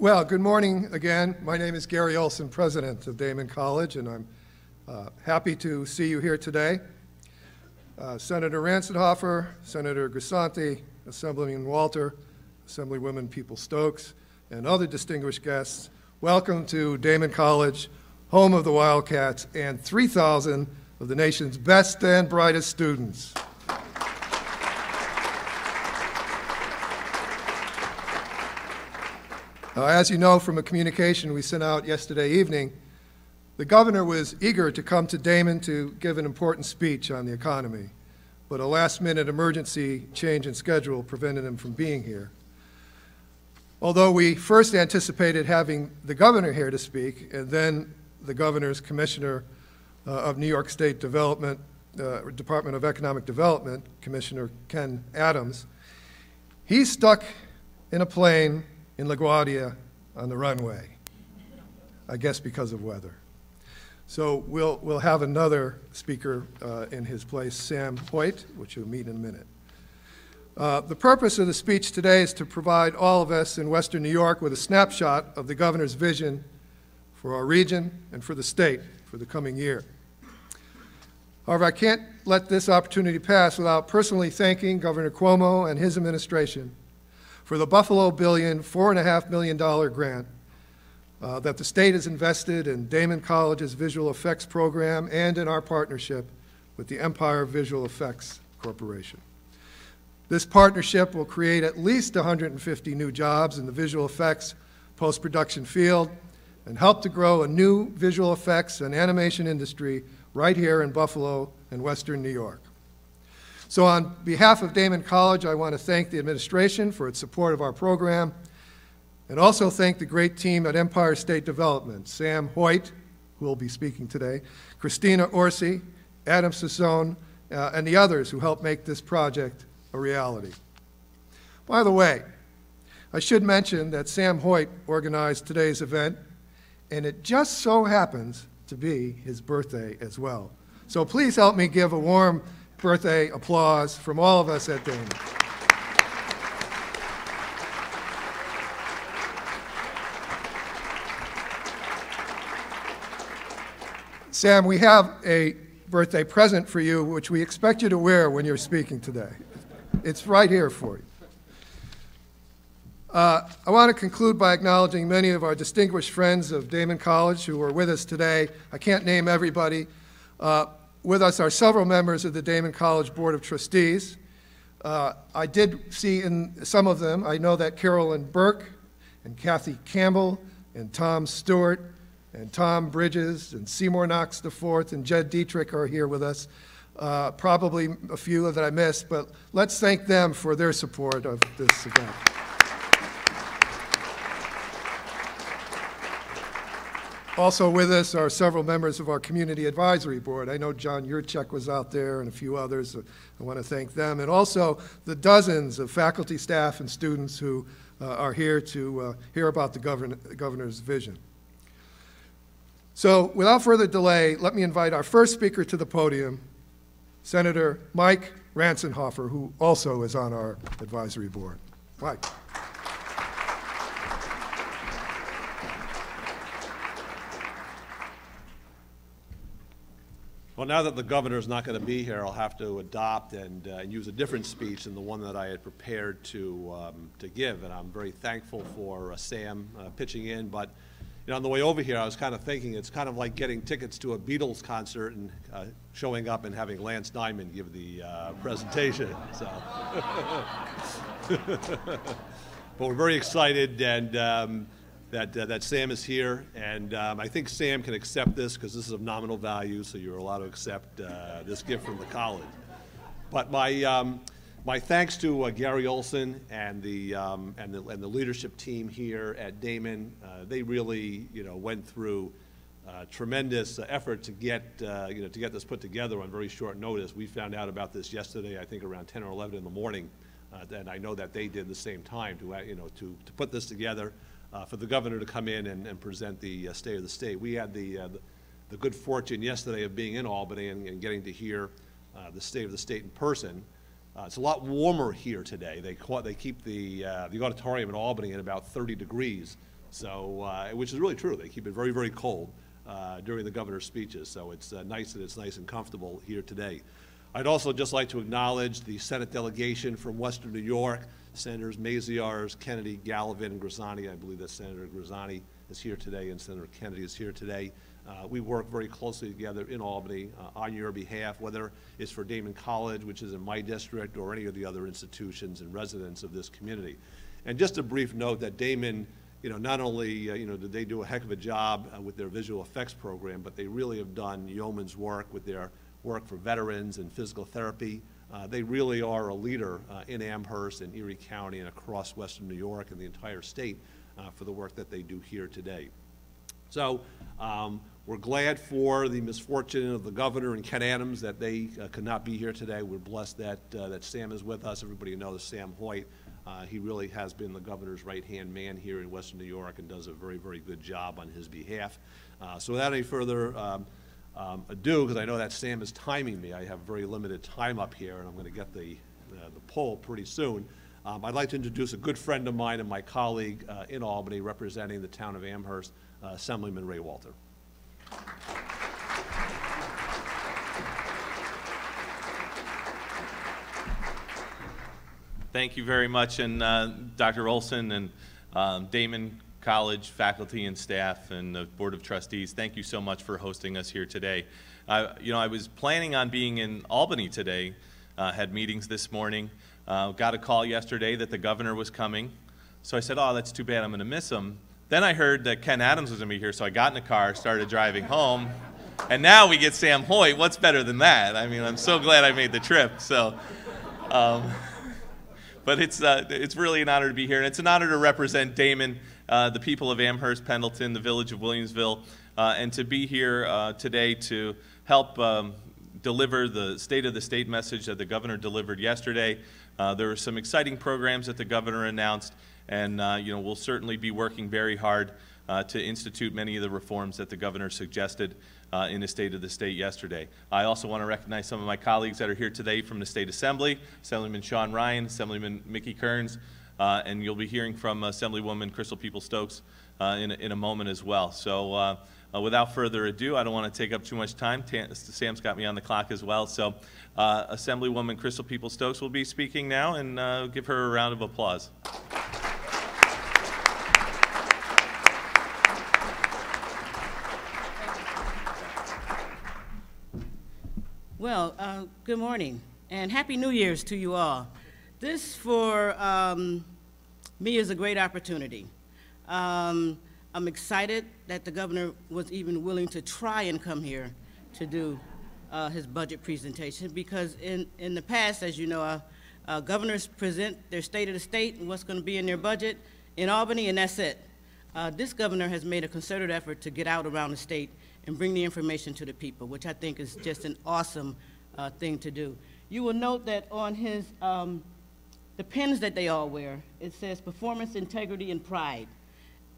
Well, good morning again. My name is Gary Olson, president of Daemen College, and I'm happy to see you here today. Senator Ransenhofer, Senator Grisanti, Assemblyman Walter, Assemblywoman People-Stokes, and other distinguished guests, welcome to Daemen College, home of the Wildcats and 3,000 of the nation's best and brightest students. As you know from a communication we sent out yesterday evening, the governor was eager to come to Daemen to give an important speech on the economy, but a last-minute emergency change in schedule prevented him from being here. Although we first anticipated having the governor here to speak, and then the governor's commissioner of New York State Department of Economic Development, Commissioner Ken Adams, he's stuck in a plane in LaGuardia on the runway, I guess because of weather. So we'll have another speaker in his place, Sam Hoyt, which you'll meet in a minute. The purpose of the speech today is to provide all of us in Western New York with a snapshot of the governor's vision for our region and for the state for the coming year. However, I can't let this opportunity pass without personally thanking Governor Cuomo and his administration for the Buffalo Billion $4.5 million grant that the state has invested in Daemen College's visual effects program and in our partnership with the Empire Visual Effects Corporation. This partnership will create at least 150 new jobs in the visual effects post-production field and help to grow a new visual effects and animation industry right here in Buffalo and Western New York. So on behalf of Daemen College, I want to thank the administration for its support of our program, and also thank the great team at Empire State Development, Sam Hoyt, who will be speaking today, Christina Orsi, Adam Sassone, and the others who helped make this project a reality. By the way, I should mention that Sam Hoyt organized today's event, and it just so happens to be his birthday as well. So please help me give a warm birthday applause from all of us at Daemen. Sam, we have a birthday present for you, which we expect you to wear when you're speaking today. It's right here for you. I want to conclude by acknowledging many of our distinguished friends of Daemen College who are with us today. I can't name everybody. With us are several members of the Daemen College Board of Trustees. I did see in some of them, I know that Carolyn Burke and Kathy Campbell and Tom Stewart and Tom Bridges and Seymour Knox IV and Jed Dietrich are here with us. Probably a few that I missed, but let's thank them for their support of this event. Also with us are several members of our Community Advisory Board. I know John Yurchek was out there and a few others. I want to thank them. And also the dozens of faculty, staff, and students who are here to hear about the governor's vision. So without further delay, let me invite our first speaker to the podium, Senator Mike Ransenhofer, who also is on our advisory board. Mike. Well, now that the governor is not going to be here, I'll have to adopt and use a different speech than the one that I had prepared to give. And I'm very thankful for Sam pitching in. But you know, on the way over here, I was kind of thinking it's kind of like getting tickets to a Beatles concert and showing up and having Lance Diamond give the presentation. So, but we're very excited and. That Sam is here, and I think Sam can accept this because this is of nominal value, so you're allowed to accept this gift from the college. But my thanks to Gary Olson and the leadership team here at Daemen. They really went through tremendous effort to get this put together on very short notice. We found out about this yesterday, I think around 10 or 11 in the morning, and I know that they did the same time to put this together. For the governor to come in and present the state of the state. We had the good fortune yesterday of being in Albany and getting to hear the state of the state in person. It's a lot warmer here today. They keep the auditorium in Albany at about 30 degrees. So, which is really true. They keep it very, very cold during the governor's speeches. So it's nice that it's nice and comfortable here today. I'd also just like to acknowledge the Senate delegation from Western New York, Senators Maziarz, Kennedy, Gallivan, and Grisani. I believe that Senator Grisani is here today and Senator Kennedy is here today. We work very closely together in Albany on your behalf, whether it's for Daemen College, which is in my district, or any of the other institutions and residents of this community. And just a brief note that Daemen, not only did they do a heck of a job with their visual effects program, but they really have done yeoman's work with their work for veterans and physical therapy. They really are a leader in Amherst and Erie County and across Western New York and the entire state for the work that they do here today. So we're glad for the misfortune of the governor and Ken Adams that they could not be here today. We're blessed that Sam is with us. Everybody knows Sam Hoyt. He really has been the governor's right-hand man here in Western New York and does a very, very good job on his behalf. So without any further ado, because I know that Sam is timing me, I have very limited time up here, and I'm going to get the poll pretty soon. I'd like to introduce a good friend of mine and my colleague in Albany, representing the town of Amherst, Assemblyman Ray Walter. Thank you very much, and Dr. Olson and Daemen College faculty and staff and the Board of Trustees, thank you so much for hosting us here today. I was planning on being in Albany today, had meetings this morning, got a call yesterday that the governor was coming, so I said, oh, that's too bad, I'm going to miss him. Then I heard that Ken Adams was going to be here, so I got in the car, started driving home, and now we get Sam Hoyt. What's better than that? I mean, I'm so glad I made the trip. So. But it's really an honor to be here, and it's an honor to represent Daemen, the people of Amherst, Pendleton, the village of Williamsville, and to be here today to help deliver the State of the State message that the governor delivered yesterday. There were some exciting programs that the governor announced, and we'll certainly be working very hard to institute many of the reforms that the governor suggested in the State of the State yesterday. I also want to recognize some of my colleagues that are here today from the State Assembly, Assemblyman Sean Ryan, Assemblyman Mickey Kearns, and you'll be hearing from Assemblywoman Crystal People-Stokes in a moment as well. So without further ado, I don't want to take up too much time. Sam's got me on the clock as well. So Assemblywoman Crystal People-Stokes will be speaking now, and give her a round of applause. Well, good morning, and Happy New Year's to you all. This, for me, is a great opportunity. I'm excited that the governor was even willing to try and come here to do his budget presentation, because in the past, as you know, governors present their State of the State and what's going to be in their budget in Albany, and that's it. This governor has made a concerted effort to get out around the state and bring the information to the people, which I think is just an awesome thing to do. You will note that on his, the pins that they all wear, it says performance, integrity, and pride.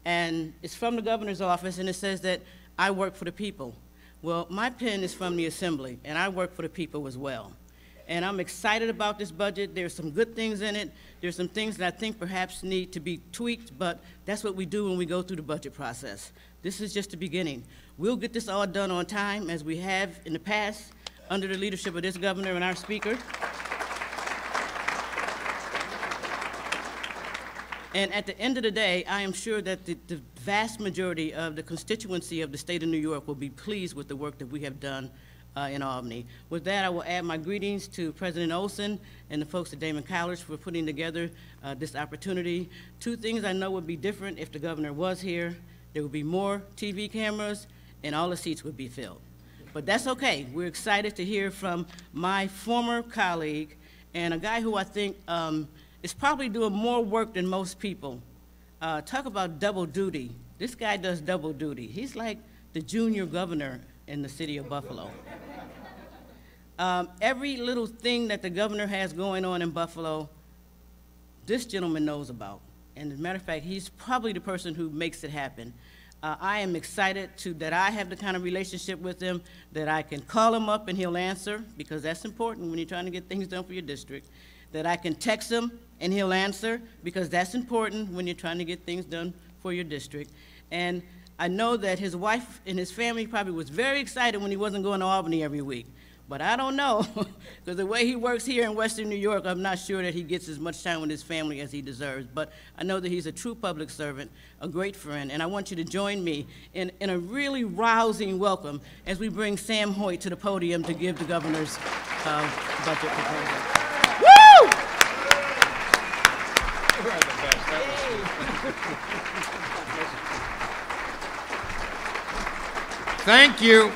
And it's from the governor's office, and it says that I work for the people. Well, my pin is from the Assembly, and I work for the people as well. And I'm excited about this budget. There's some good things in it. There's some things that I think perhaps need to be tweaked, but that's what we do when we go through the budget process. This is just the beginning. We'll get this all done on time, as we have in the past, under the leadership of this governor and our speaker. And at the end of the day, I am sure that the vast majority of the constituency of the state of New York will be pleased with the work that we have done in Albany. With that, I will add my greetings to President Olson and the folks at Daemen College for putting together this opportunity. Two things I know would be different if the governor was here. There would be more TV cameras, and all the seats would be filled. But that's okay. We're excited to hear from my former colleague and a guy who I think is probably doing more work than most people. Talk about double duty. This guy does double duty. He's like the junior governor in the city of Buffalo. Every little thing that the governor has going on in Buffalo, this gentleman knows about. And as a matter of fact, he's probably the person who makes it happen. I am excited that I have the kind of relationship with him that I can call him up and he'll answer, because that's important when you're trying to get things done for your district. That I can text him and he'll answer, because that's important when you're trying to get things done for your district. And I know that his wife and his family probably was very excited when he wasn't going to Albany every week. But I don't know, because the way he works here in Western New York, I'm not sure that he gets as much time with his family as he deserves. But I know that he's a true public servant, a great friend, and I want you to join me in a really rousing welcome as we bring Sam Hoyt to the podium to give the governor's budget proposal. Woo! Thank you.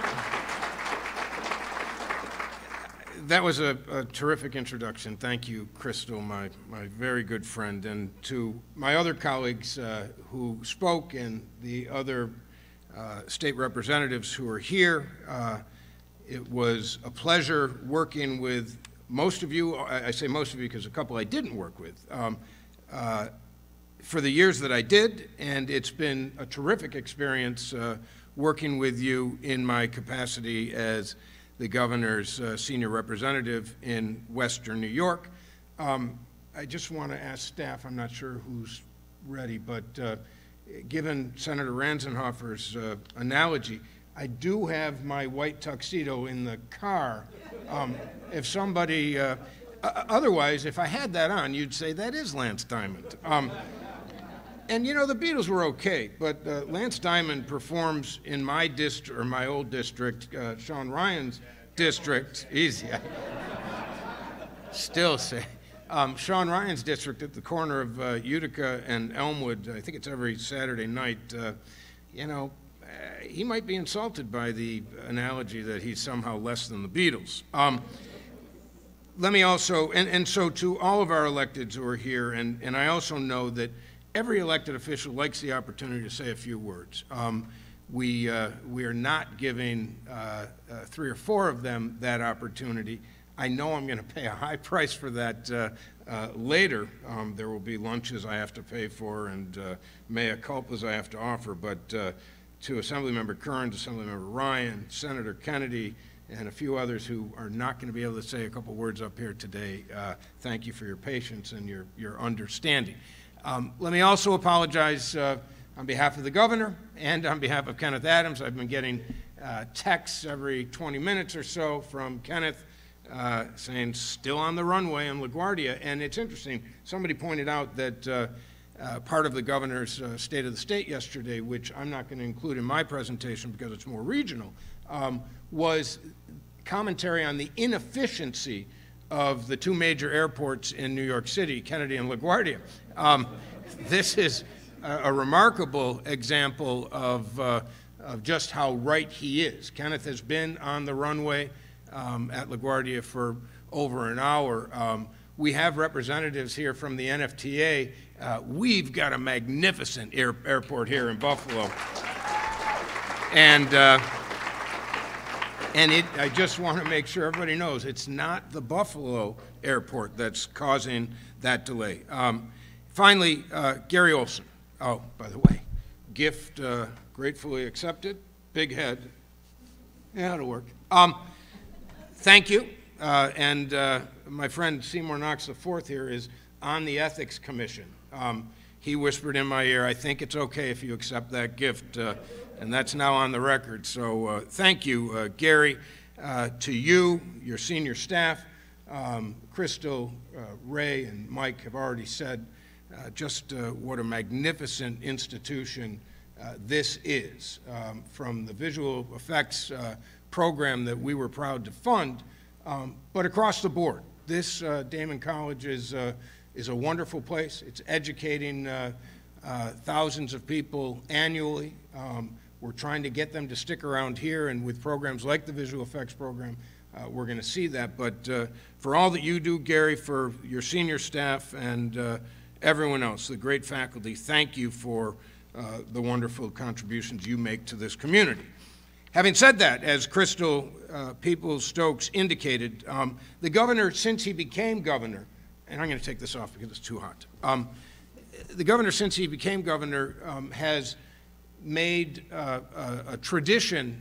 That was a terrific introduction. Thank you, Crystal, my very good friend, and to my other colleagues who spoke and the other state representatives who are here. It was a pleasure working with most of you. I say most of you because a couple I didn't work with for the years that I did, and it's been a terrific experience working with you in my capacity as the governor's senior representative in Western New York. I just want to ask staff, I'm not sure who's ready, but given Senator Ranzenhofer's analogy, I do have my white tuxedo in the car. If somebody, otherwise, if I had that on, you'd say that is Lance Diamond. And you know, the Beatles were okay, but Lance Diamond performs in my district, or my old district, Sean Ryan's district, easy, still say, Sean Ryan's district at the corner of Utica and Elmwood. I think it's every Saturday night. You know, he might be insulted by the analogy that he's somehow less than the Beatles. Let me also, and so to all of our electeds who are here, and I also know that every elected official likes the opportunity to say a few words. We are not giving 3 or 4 of them that opportunity. I know I'm going to pay a high price for that later. There will be lunches I have to pay for and mea culpas I have to offer, but to Assemblymember Kearns, Assemblymember Ryan, Senator Kennedy, and a few others who are not going to be able to say a couple words up here today, thank you for your patience and your understanding. Let me also apologize on behalf of the governor and on behalf of Kenneth Adams. I've been getting texts every 20 minutes or so from Kenneth saying still on the runway in LaGuardia. And it's interesting, somebody pointed out that part of the governor's State of the State yesterday, which I'm not going to include in my presentation because it's more regional, was commentary on the inefficiency of the 2 major airports in New York City, Kennedy and LaGuardia. This is a remarkable example of just how right he is. Kenneth has been on the runway at LaGuardia for over an hour. We have representatives here from the NFTA. We've got a magnificent airport here in Buffalo. And I just want to make sure everybody knows it's not the Buffalo airport that's causing that delay. Finally, Gary Olson. Oh, by the way, gift gratefully accepted. Big head. Yeah, it'll work. Thank you. And my friend Seymour Knox IV here is on the Ethics Commission. He whispered in my ear, I think it's okay if you accept that gift. And that's now on the record. So thank you, Gary. To you, your senior staff, Crystal, Ray, and Mike have already said just what a magnificent institution this is. From the visual effects program that we were proud to fund, but across the board. This Daemen College is a wonderful place. It's educating thousands of people annually. We're trying to get them to stick around here, and with programs like the visual effects program, we're going to see that. But for all that you do, Gary, for your senior staff and everyone else, the great faculty, thank you for the wonderful contributions you make to this community. Having said that, as Crystal Peoples-Stokes indicated, the governor, since he became governor, and I'm going to take this off because it's too hot, the governor, since he became governor, has made a tradition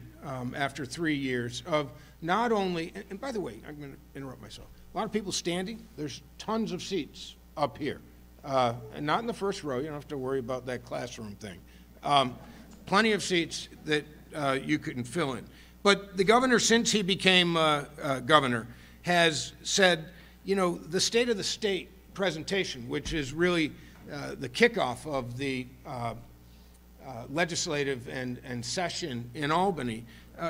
after 3 years of not only, and by the way, I'm going to interrupt myself, a lot of people standing, there's tons of seats up here. and not in the first row. You don't have to worry about that classroom thing. Plenty of seats that you can fill in. But the governor, since he became governor, has said, you know, the State of the State presentation, which is really the kickoff of the legislative and session in Albany,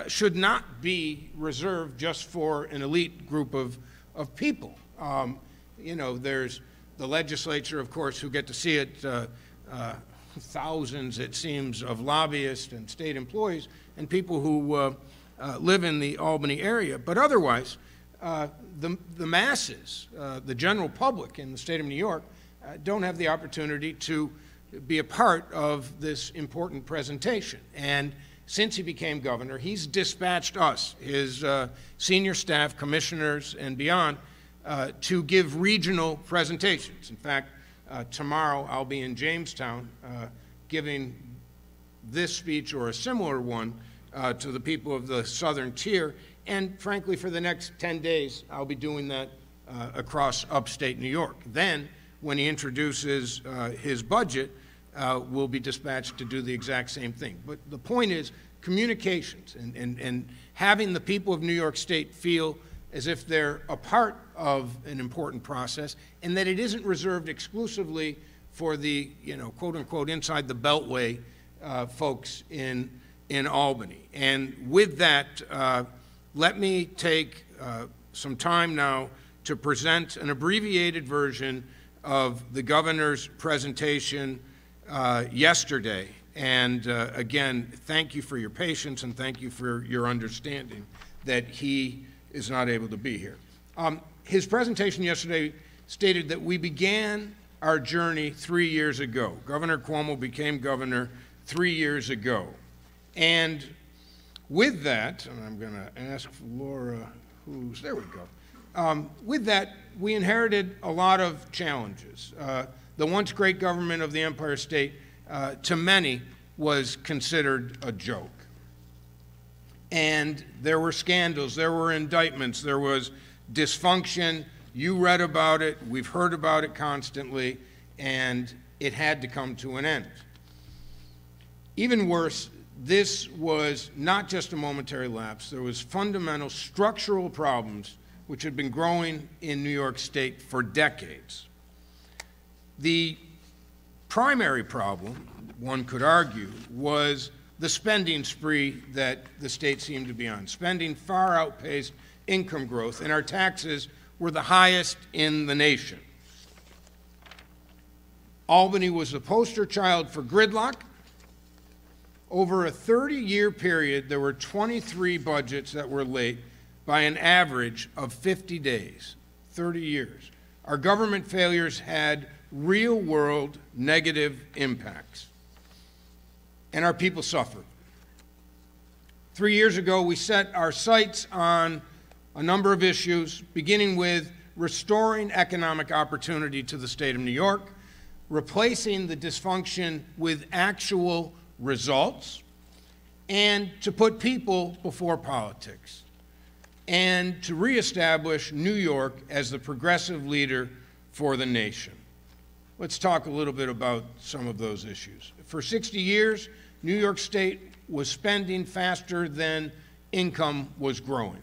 should not be reserved just for an elite group of people. You know, there's the legislature, of course, who get to see it, thousands, it seems, of lobbyists and state employees and people who live in the Albany area. But otherwise, the masses, the general public in the state of New York, don't have the opportunity to be a part of this important presentation. And since he became governor, he's dispatched us, his senior staff, commissioners, and beyond, to give regional presentations. In fact, tomorrow I'll be in Jamestown giving this speech or a similar one to the people of the southern tier. And frankly, for the next 10 days, I'll be doing that across upstate New York. Then, when he introduces his budget, we'll be dispatched to do the exact same thing. But the point is communications and having the people of New York State feel as if they're a part of an important process and that it isn't reserved exclusively for the, you know, quote unquote, inside the Beltway folks in Albany. And with that, let me take some time now to present an abbreviated version of the governor's presentation yesterday. And again, thank you for your patience and thank you for your understanding that he is not able to be here. His presentation yesterday stated that we began our journey 3 years ago. Governor Cuomo became governor 3 years ago. And with that, and I'm going to ask Laura, there we go. With that, we inherited a lot of challenges. The once great government of the Empire State, to many, was considered a joke. And there were scandals, there were indictments, there was dysfunction. You read about it, we've heard about it constantly, and it had to come to an end. Even worse, this was not just a momentary lapse. There was fundamental structural problems which had been growing in New York State for decades. The primary problem, one could argue, was the spending spree that the state seemed to be on. Spending far outpaced income growth, and our taxes were the highest in the nation. Albany was the poster child for gridlock. Over a 30-year period, there were 23 budgets that were late by an average of 50 days, 30 years. Our government failures had real-world negative impacts, and our people suffered. 3 years ago, we set our sights on a number of issues, beginning with restoring economic opportunity to the state of New York, replacing the dysfunction with actual results, and to put people before politics, and to reestablish New York as the progressive leader for the nation. Let's talk a little bit about some of those issues. For 60 years, New York State was spending faster than income was growing.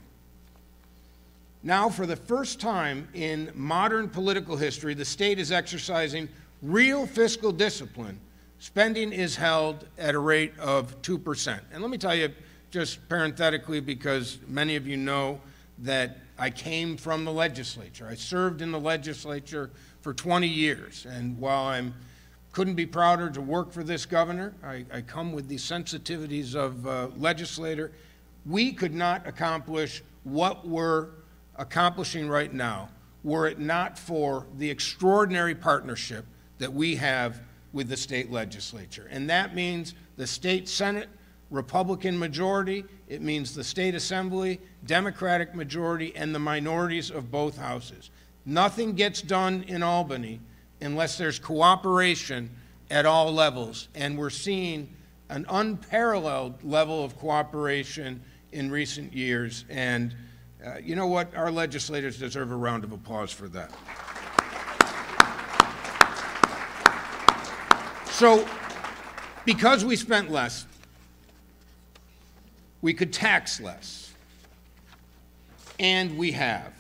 Now, for the first time in modern political history, the state is exercising real fiscal discipline. Spending is held at a rate of 2%. And let me tell you, just parenthetically, because many of you know that I came from the legislature. I served in the legislature for 20 years. And while I couldn't be prouder to work for this governor, I come with the sensitivities of a legislator. We could not accomplish what we're accomplishing right now were it not for the extraordinary partnership that we have with the state legislature. And that means the state Senate, Republican majority, it means the state assembly, Democratic majority, and the minorities of both houses. Nothing gets done in Albany unless there's cooperation at all levels, and we're seeing an unparalleled level of cooperation in recent years, and you know what? Our legislators deserve a round of applause for that. So, because we spent less, we could tax less. And we have.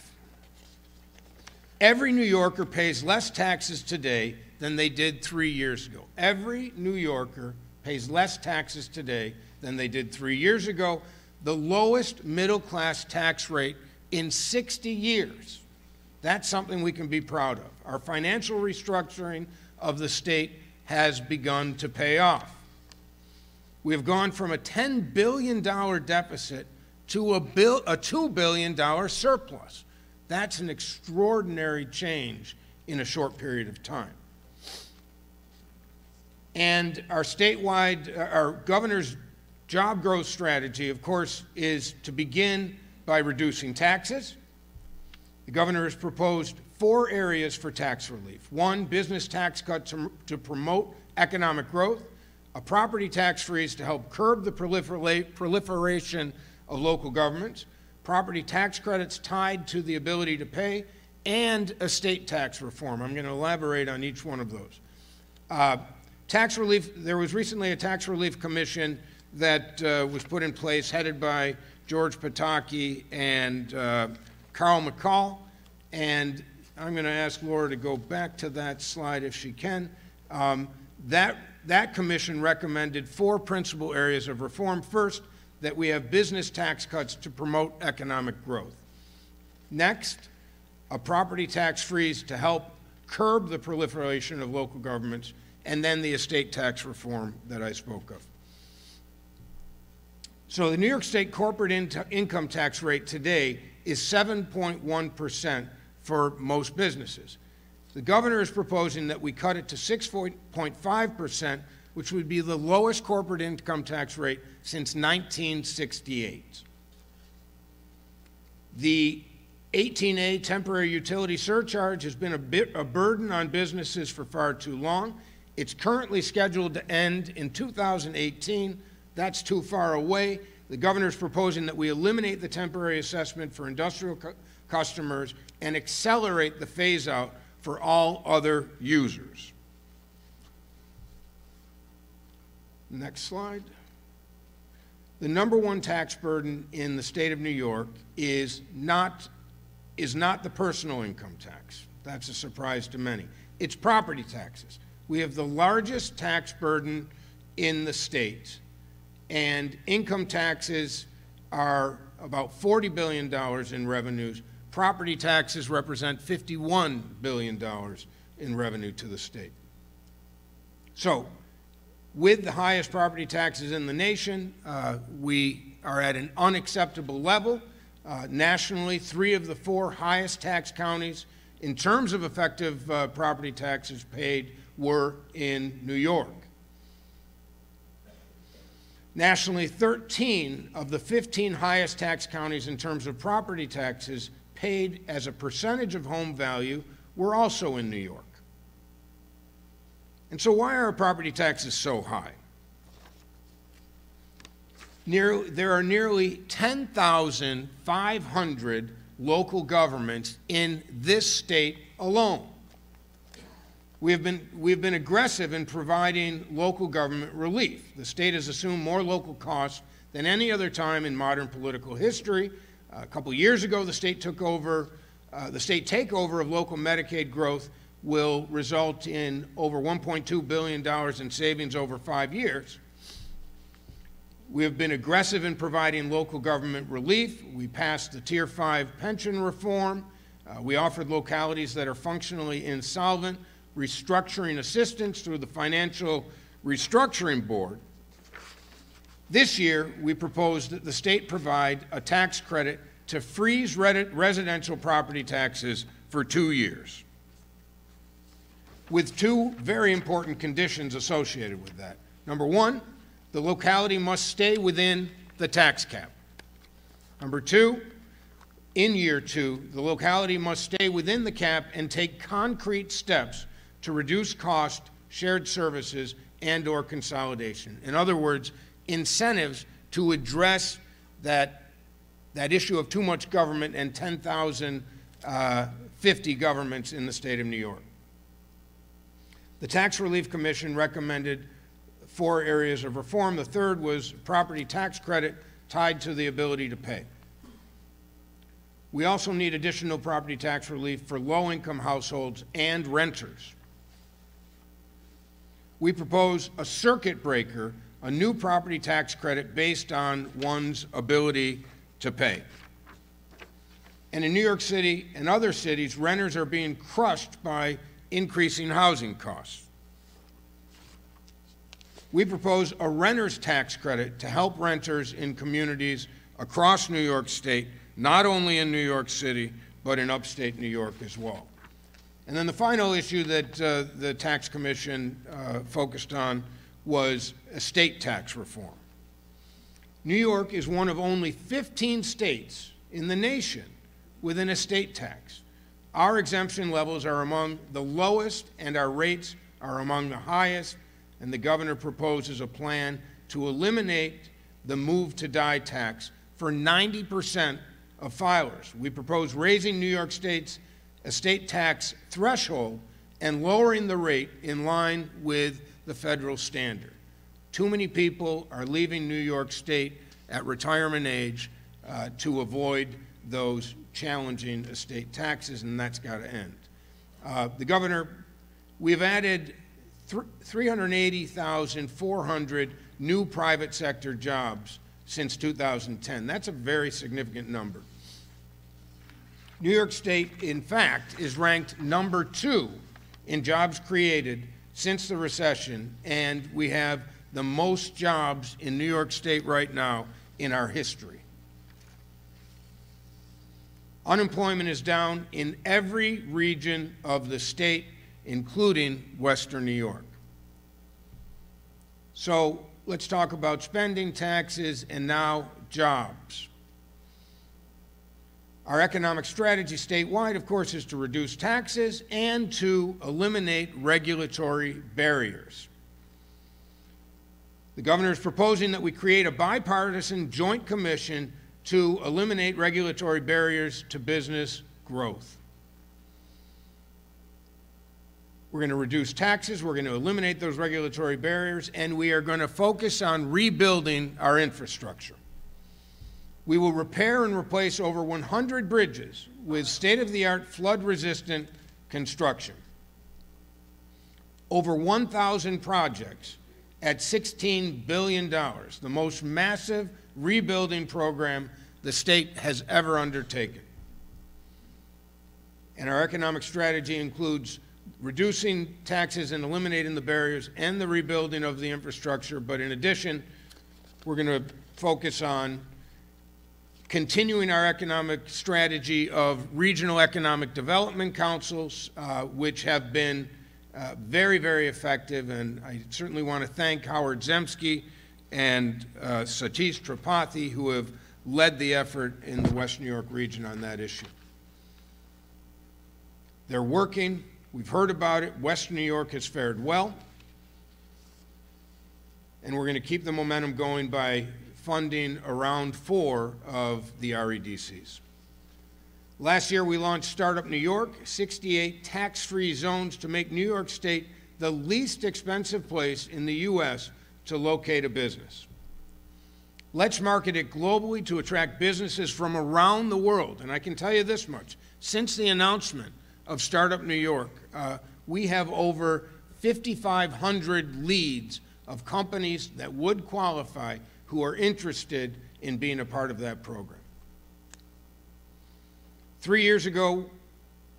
Every New Yorker pays less taxes today than they did 3 years ago. Every New Yorker pays less taxes today than they did 3 years ago. The lowest middle-class tax rate in 60 years. That's something we can be proud of. Our financial restructuring of the state has begun to pay off. We have gone from a $10 billion deficit to a $2 billion surplus. That's an extraordinary change in a short period of time. And our statewide, our governor's job growth strategy, of course, is to begin by reducing taxes. The governor has proposed 4 areas for tax relief. 1, business tax cut to promote economic growth, a property tax freeze to help curb the proliferation of local governments, property tax credits tied to the ability to pay, and estate tax reform. I'm going to elaborate on each one of those. Tax relief, there was recently a tax relief commission that was put in place, headed by George Pataki and Carl McCall, and I'm going to ask Laura to go back to that slide if she can. That commission recommended 4 principal areas of reform. First, that we have business tax cuts to promote economic growth. Next, a property tax freeze to help curb the proliferation of local governments, and then the estate tax reform that I spoke of. So the New York State corporate income tax rate today is 7.1% for most businesses. The governor is proposing that we cut it to 6.5%, which would be the lowest corporate income tax rate since 1968. The 18A temporary utility surcharge has been a burden on businesses for far too long. It's currently scheduled to end in 2018. That's too far away. The governor is proposing that we eliminate the temporary assessment for industrial customers and accelerate the phase-out for all other users. Next slide. The #1 tax burden in the state of New York is not the personal income tax. That's a surprise to many. It's property taxes. We have the largest tax burden in the state, and income taxes are about $40 billion in revenues. Property taxes represent $51 billion in revenue to the state. So, with the highest property taxes in the nation, we are at an unacceptable level. Nationally, 3 of the 4 highest tax counties in terms of effective property taxes paid were in New York. Nationally, 13 of the 15 highest tax counties in terms of property taxes paid as a percentage of home value were also in New York. And so why are property taxes so high? There are nearly 10,500 local governments in this state alone. We've been aggressive in providing local government relief. The state has assumed more local costs than any other time in modern political history. A couple years ago, the state takeover of local Medicaid growth will result in over $1.2 billion in savings over 5 years. We have been aggressive in providing local government relief. We passed the Tier 5 pension reform. We offered localities that are functionally insolvent restructuring assistance through the Financial Restructuring Board. This year, we proposed that the state provide a tax credit to freeze residential property taxes for 2 years, with 2 very important conditions associated with that. Number 1, the locality must stay within the tax cap. Number 2, in year 2, the locality must stay within the cap and take concrete steps to reduce cost, shared services, and/or consolidation. In other words, incentives to address that issue of too much government and 10,050 governments in the state of New York. The Tax Relief Commission recommended 4 areas of reform. The third was property tax credit tied to the ability to pay. We also need additional property tax relief for low-income households and renters. We propose a circuit breaker, a new property tax credit based on one's ability to pay. And in New York City and other cities, renters are being crushed by increasing housing costs. We propose a renter's tax credit to help renters in communities across New York State, not only in New York City, but in upstate New York as well. And then the final issue that the Tax Commission focused on was estate tax reform. New York is one of only 15 states in the nation with an estate tax. Our exemption levels are among the lowest and our rates are among the highest, and the governor proposes a plan to eliminate the move to die tax for 90% of filers. We propose raising New York State's estate tax threshold and lowering the rate in line with the federal standard. Too many people are leaving New York State at retirement age to avoid those challenging estate taxes, and that's got to end. The governor, we've added 380,400 new private sector jobs since 2010. That's a very significant number. New York State, in fact, is ranked number 2 in jobs created since the recession, and we have the most jobs in New York State right now in our history. Unemployment is down in every region of the state, including Western New York. So let's talk about spending, taxes, and now jobs. Our economic strategy statewide, of course, is to reduce taxes and to eliminate regulatory barriers. The governor is proposing that we create a bipartisan joint commission to eliminate regulatory barriers to business growth. We're going to reduce taxes, we're going to eliminate those regulatory barriers, and we are going to focus on rebuilding our infrastructure. We will repair and replace over 100 bridges with state-of-the-art flood-resistant construction. Over 1,000 projects at $16 billion, the most massive rebuilding program the state has ever undertaken. And our economic strategy includes reducing taxes and eliminating the barriers and the rebuilding of the infrastructure, but in addition, we're going to focus on continuing our economic strategy of regional economic development councils, which have been very, very effective, and I certainly want to thank Howard Zemsky and Satish Tripathi, who have led the effort in the West New York region on that issue. They're working. We've heard about it. Western New York has fared well, and we're going to keep the momentum going by funding around 4 of the REDCs. Last year, we launched Startup New York, 68 tax-free zones to make New York State the least expensive place in the U.S. to locate a business. Let's market it globally to attract businesses from around the world. And I can tell you this much. Since the announcement of Startup New York, we have over 5,500 leads of companies that would qualify who are interested in being a part of that program. 3 years ago,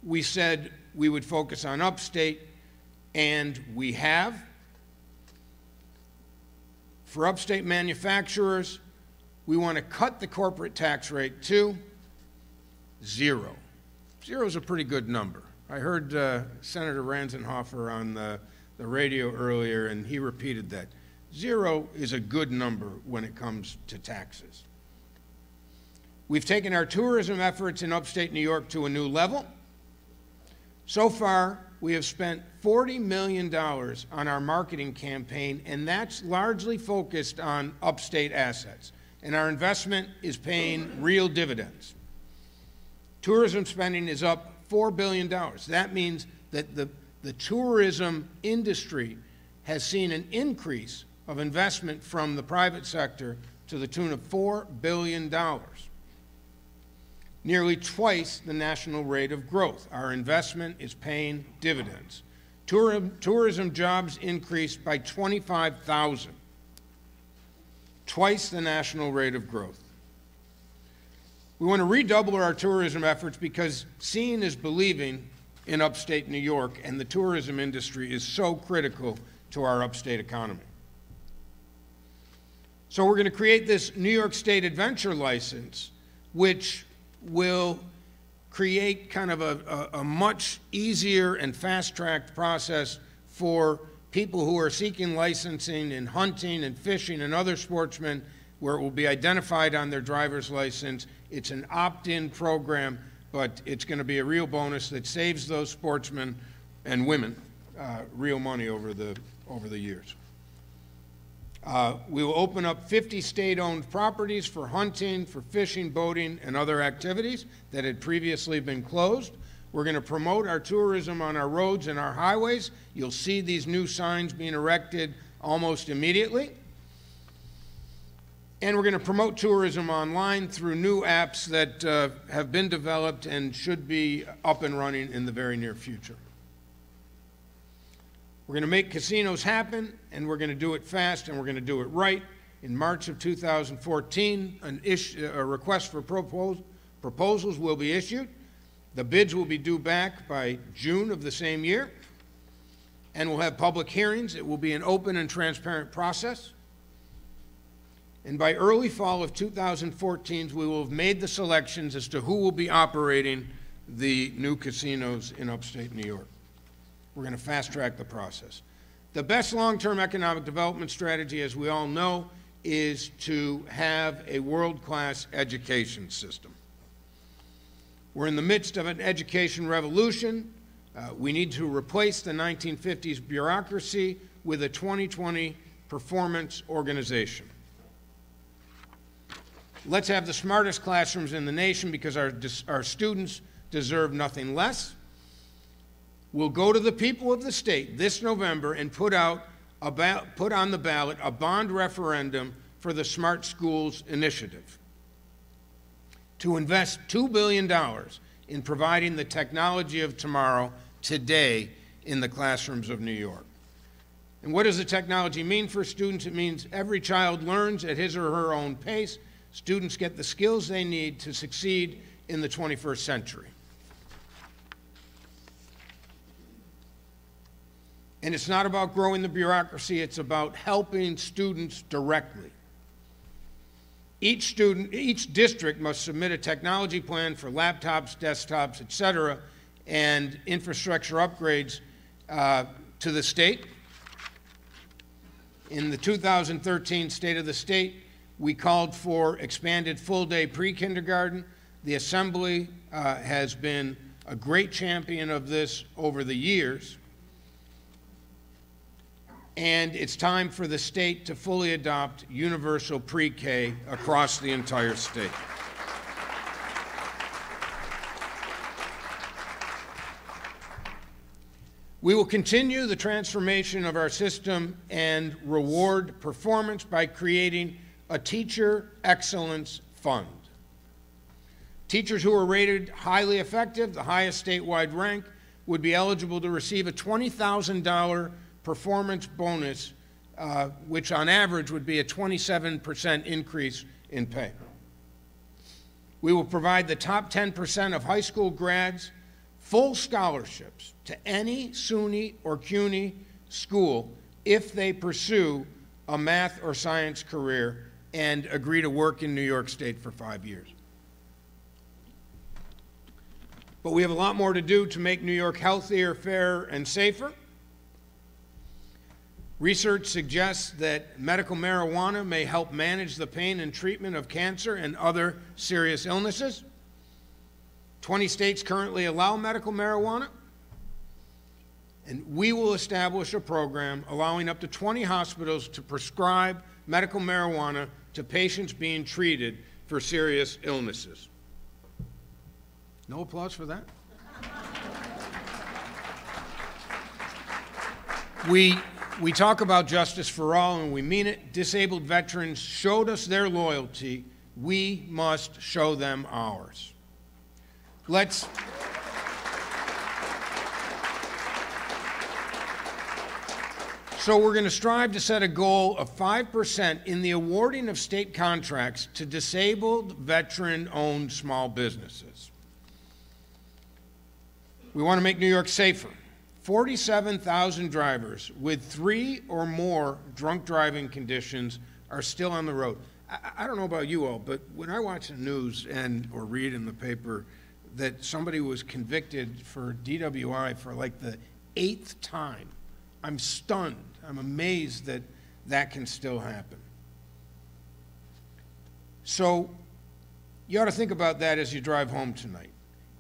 we said we would focus on upstate, and we have. For upstate manufacturers, we want to cut the corporate tax rate to 0. 0 is a pretty good number. I heard Senator Ranzenhofer on the radio earlier, and he repeated that. 0 is a good number when it comes to taxes. We've taken our tourism efforts in upstate New York to a new level. So far, we have spent $40 million on our marketing campaign, and that's largely focused on upstate assets. And our investment is paying real dividends. Tourism spending is up $4 billion. That means that the the tourism industry has seen an increase of investment from the private sector to the tune of $4 billion, nearly twice the national rate of growth. Our investment is paying dividends. Tourism jobs increased by 25,000, twice the national rate of growth. We want to redouble our tourism efforts because seeing is believing in upstate New York, and the tourism industry is so critical to our upstate economy. So we're going to create this New York State Adventure License, which will create kind of a much easier and fast-tracked process for people who are seeking licensing in hunting and fishing and other sportsmen, where it will be identified on their driver's license. It's an opt-in program, but it's going to be a real bonus that saves those sportsmen and women real money over the years. We will open up 50 state-owned properties for hunting, for fishing, boating, and other activities that had previously been closed. We're going to promote our tourism on our roads and our highways. You'll see these new signs being erected almost immediately. And we're going to promote tourism online through new apps that have been developed and should be up and running in the very near future. We're going to make casinos happen, and we're going to do it fast, and we're going to do it right. In March of 2014, a request for proposals will be issued. The bids will be due back by June of the same year, and we'll have public hearings. It will be an open and transparent process. And by early fall of 2014, we will have made the selections as to who will be operating the new casinos in upstate New York. We're going to fast-track the process. The best long-term economic development strategy, as we all know, is to have a world-class education system. We're in the midst of an education revolution. We need to replace the 1950s bureaucracy with a 2020 performance organization. Let's have the smartest classrooms in the nation because our students deserve nothing less. We'll go to the people of the state this November and put on the ballot a bond referendum for the Smart Schools Initiative to invest $2 billion in providing the technology of tomorrow today in the classrooms of New York. And what does the technology mean for students? It means every child learns at his or her own pace. Students get the skills they need to succeed in the 21st century. And it's not about growing the bureaucracy, it's about helping students directly. Each district must submit a technology plan for laptops, desktops, et cetera, and infrastructure upgrades to the state. In the 2013 State of the State, we called for expanded full-day pre-kindergarten. The Assembly has been a great champion of this over the years. And it's time for the state to fully adopt universal pre-K across the entire state. We will continue the transformation of our system and reward performance by creating a Teacher Excellence Fund. Teachers who are rated highly effective, the highest statewide rank, would be eligible to receive a $20,000 performance bonus, which on average would be a 27% increase in pay. We will provide the top 10% of high school grads full scholarships to any SUNY or CUNY school if they pursue a math or science career and agree to work in New York State for 5 years. But we have a lot more to do to make New York healthier, fairer, and safer. Research suggests that medical marijuana may help manage the pain and treatment of cancer and other serious illnesses. 20 states currently allow medical marijuana, and we will establish a program allowing up to 20 hospitals to prescribe medical marijuana to patients being treated for serious illnesses. No applause for that? We talk about justice for all, and we mean it. Disabled veterans showed us their loyalty. We must show them ours. So we're going to strive to set a goal of 5% in the awarding of state contracts to disabled, veteran-owned small businesses. We want to make New York safer. 47,000 drivers with 3 or more drunk driving conditions are still on the road. I don't know about you all, but when I watch the news or read in the paper that somebody was convicted for DWI for like the 8th time, I'm stunned. I'm amazed that that can still happen. So you ought to think about that as you drive home tonight.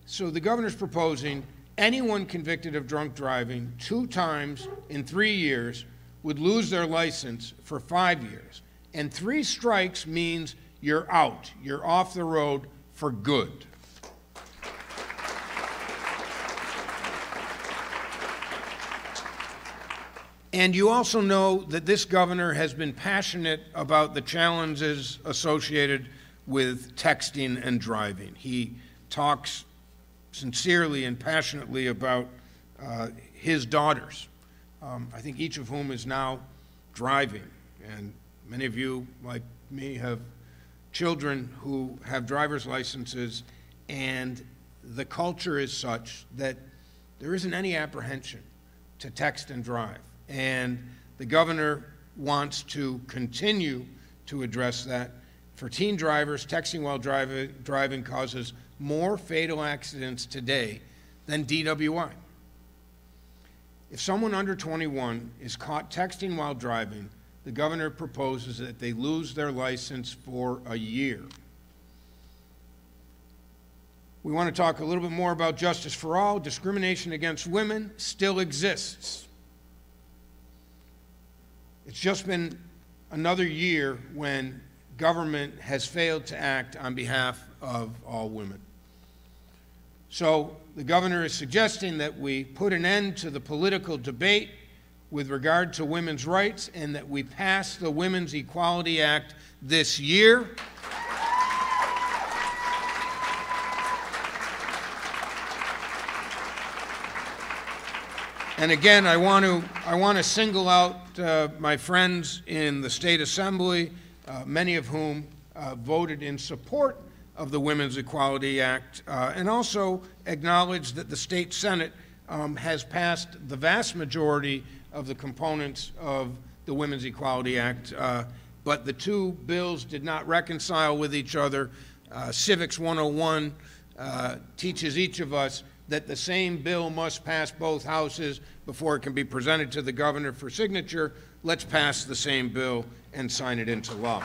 So the governor's proposing anyone convicted of drunk driving 2 times in 3 years would lose their license for 5 years. And 3 strikes means you're out. You're off the road for good. And you also know that this governor has been passionate about the challenges associated with texting and driving. He talks sincerely and passionately about his daughters, I think each of whom is now driving. And many of you, like me, have children who have driver's licenses, and the culture is such that there isn't any apprehension to text and drive. And the governor wants to continue to address that. For teen drivers, texting while driving causes more fatal accidents today than DWI. If someone under 21 is caught texting while driving, the governor proposes that they lose their license for a year. We want to talk a little bit more about justice for all. Discrimination against women still exists. It's just been another year when government has failed to act on behalf of all women. So the governor is suggesting that we put an end to the political debate with regard to women's rights and that we pass the Women's Equality Act this year. And again, I want to single out my friends in the State Assembly, many of whom voted in support of the Women's Equality Act, and also acknowledge that the State Senate has passed the vast majority of the components of the Women's Equality Act, but the 2 bills did not reconcile with each other. Civics 101 teaches each of us that the same bill must pass both houses before it can be presented to the governor for signature. Let's pass the same bill and sign it into law.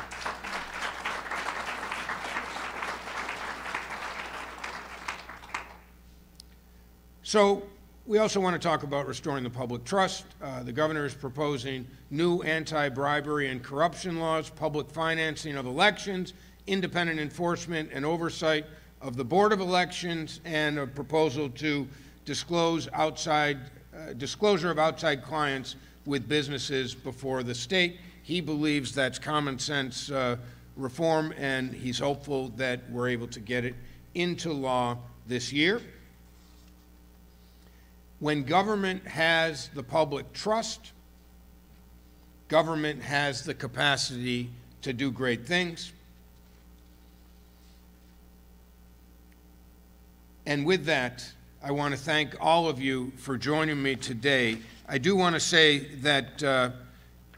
So we also want to talk about restoring the public trust. The governor is proposing new anti-bribery and corruption laws, public financing of elections, independent enforcement and oversight of the Board of Elections, and a proposal to disclosure of outside clients with businesses before the state. He believes that's common sense reform, and he's hopeful that we're able to get it into law this year. When government has the public trust, government has the capacity to do great things. And with that, I want to thank all of you for joining me today. I do want to say that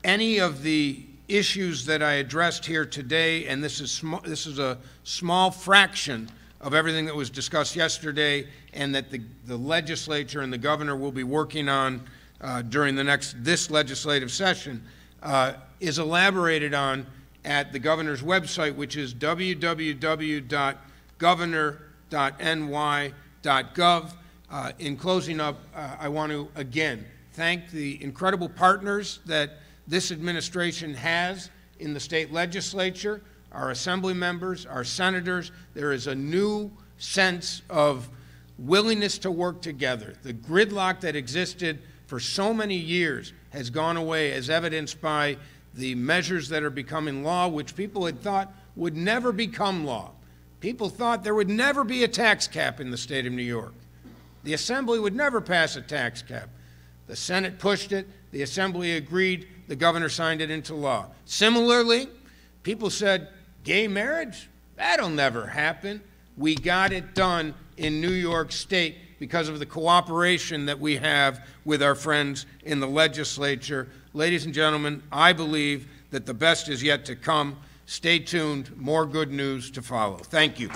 any of the issues that I addressed here today, and this is a small fraction of everything that was discussed yesterday, and that the legislature and the governor will be working on during this legislative session, is elaborated on at the governor's website, which is www.governor.ny.gov. In closing up, I want to again thank the incredible partners that this administration has in the state legislature, our assembly members, our senators. There is a new sense of willingness to work together. The gridlock that existed for so many years has gone away, as evidenced by the measures that are becoming law, which people had thought would never become law. People thought there would never be a tax cap in the state of New York. The Assembly would never pass a tax cap. The Senate pushed it, the Assembly agreed, the governor signed it into law. Similarly, people said, gay marriage? That'll never happen. We got it done in New York State because of the cooperation that we have with our friends in the legislature. Ladies and gentlemen, I believe that the best is yet to come. Stay tuned. More good news to follow. Thank you.